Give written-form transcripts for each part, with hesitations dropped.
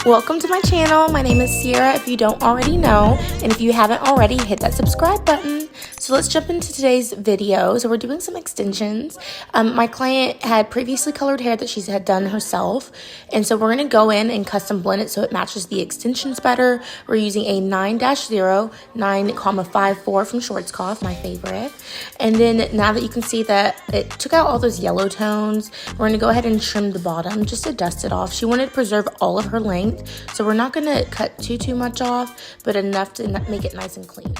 Welcome to my channel. My name is Sierra if you don't already know, and if you haven't already, hit that subscribe button. So let's jump into today's video. So we're doing some extensions. My client had previously colored hair that she had done herself, and so we're going to go in and custom blend it so it matches the extensions better. We're using a 9-0, 9,54 from Schwarzkopf, my favorite. And then now that you can see that it took out all those yellow tones, we're going to go ahead and trim the bottom just to dust it off. She wanted to preserve all of her length, so we're not going to cut too much off, but enough to make it nice and clean.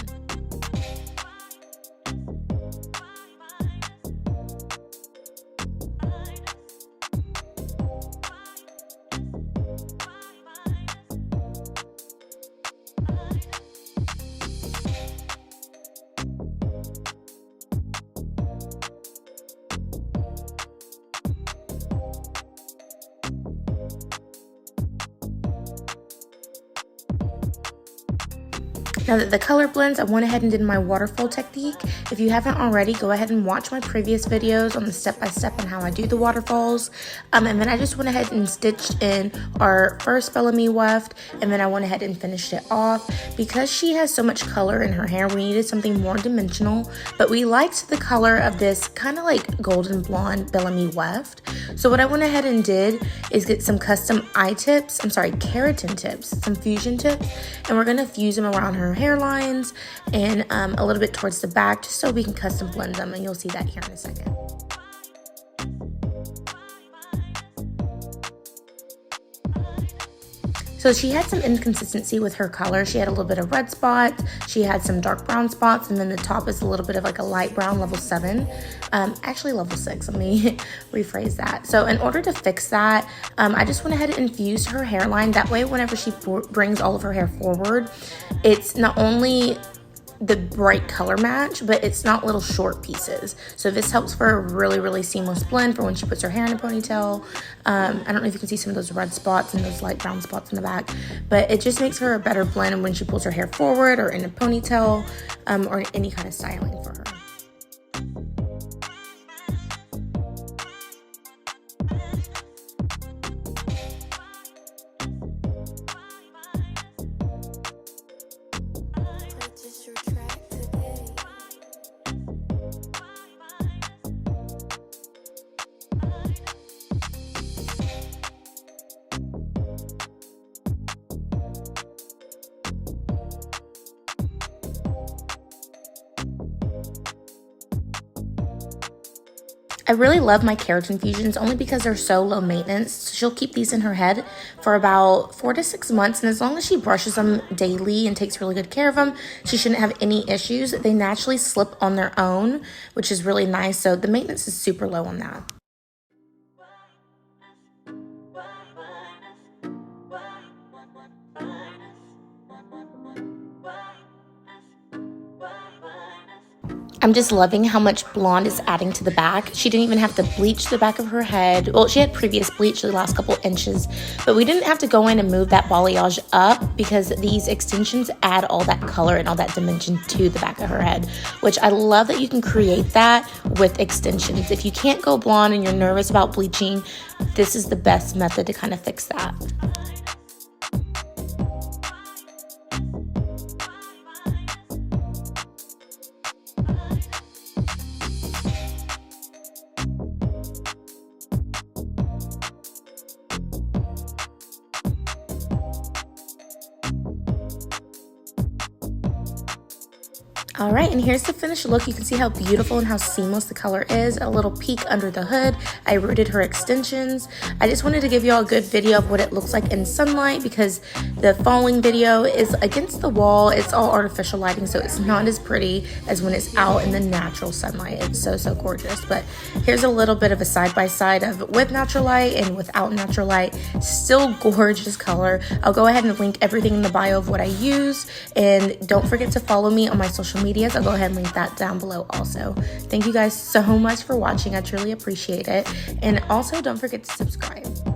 Now that the color blends, I went ahead and did my waterfall technique. If you haven't already, go ahead and watch my previous videos on the step-by-step on how I do the waterfalls. And then I just went ahead and stitched in our first Bellamy weft, and then I went ahead and finished it off. Because she has so much color in her hair, we needed something more dimensional, but we liked the color of this kind of like golden blonde Bellamy weft. So what I went ahead and did is get some custom keratin tips, some fusion tips, and we're gonna fuse them around her hairlines and a little bit towards the back just so we can custom blend them, and you'll see that here in a second. So she had some inconsistency with her color. She had a little bit of red spots, she had some dark brown spots, and then the top is a little bit of like a light brown, level 7. Actually level 6, let me rephrase that. So in order to fix that, I just went ahead and infused her hairline. That way whenever she brings all of her hair forward, it's not only the bright color match, but it's not little short pieces. So this helps for a really seamless blend for when she puts her hair in a ponytail. I don't know if you can see some of those red spots and those light brown spots in the back, but it just makes for a better blend when she pulls her hair forward or in a ponytail, or any kind of styling for her. I really love my keratin fusions only because they're so low maintenance. She'll keep these in her head for about 4 to 6 months, and as long as she brushes them daily and takes really good care of them, she shouldn't have any issues. They naturally slip on their own, which is really nice, so the maintenance is super low on that. I'm just loving how much blonde is adding to the back. She didn't even have to bleach the back of her head. Well, she had previous bleach the last couple inches, but we didn't have to go in and move that balayage up because these extensions add all that color and all that dimension to the back of her head, which I love that you can create that with extensions. If you can't go blonde and you're nervous about bleaching, this is the best method to kind of fix that. All right, and here's the finished look. You can see how beautiful and how seamless the color is. A little peek under the hood. I rooted her extensions. I just wanted to give you all a good video of what it looks like in sunlight because the falling video is against the wall. It's all artificial lighting, so it's not as pretty as when it's out in the natural sunlight. It's so gorgeous. But here's a little bit of a side-by-side of with natural light and without natural light. Still gorgeous color. I'll go ahead and link everything in the bio of what I use, and don't forget to follow me on my social media. I'll go ahead and link that down below also. Thank you guys so much for watching. I truly appreciate it. And also don't forget to subscribe.